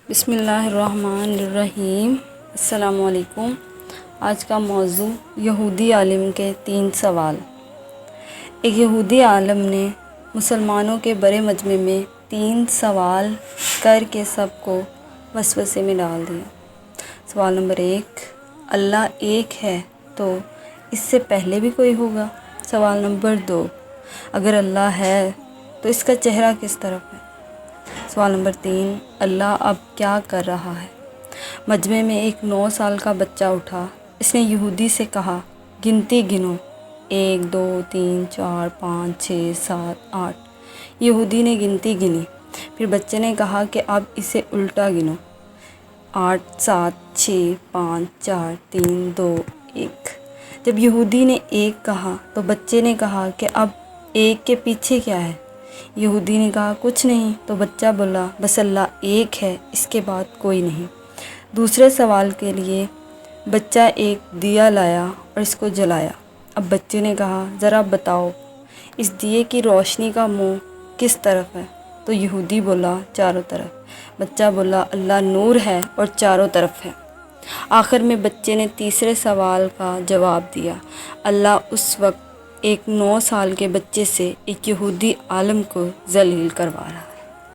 بسم اللہ الرحمن الرحیم۔ السلام علیکم۔ آج کا موضوع یہودی عالم کے 3 سوال۔ ایک یہودی عالم نے مسلمانوں کے بڑے مجمع میں 3 سوال کر کے سب کو وسوسے میں ڈال دیا۔ سوال نمبر 1، اللہ ایک ہے تو اس سے پہلے بھی کوئی ہوگا؟ سوال نمبر 2، اگر اللہ ہے تو اس کا چہرہ کس طرف ہے؟ سوال نمبر 3، اللہ اب کیا کر رہا ہے؟ مجمع میں ایک 9 سال کا بچہ اٹھا۔ اس نے یہودی سے کہا، گنتی گنو، 1 2 3 4 5 6 7 8۔ یہودی نے گنتی گنی۔ پھر بچے نے کہا کہ اب اسے الٹا گنو، 8 7 6 5 4 3 2 1۔ جب یہودی نے 1 کہا تو بچے نے کہا کہ اب 1 کے پیچھے کیا ہے؟ یہودی نے کہا کچھ نہیں، تو بچہ بولا بس اللہ ایک ہے، اس کے بعد کوئی نہیں۔ دوسرے سوال کے لیے بچہ ایک دیا لایا اور اس کو جلایا۔ اب بچے نے کہا ذرا بتاؤ اس دیے کی روشنی کا منہ کس طرف ہے؟ تو یہودی بولا چاروں طرف۔ بچہ بولا اللہ نور ہے اور چاروں طرف ہے۔ آخر میں بچے نے تیسرے سوال کا جواب دیا۔ اللہ اس وقت ایک 9 سال کے بچے سے ایک یہودی عالم کو ذلیل کروا رہا ہے۔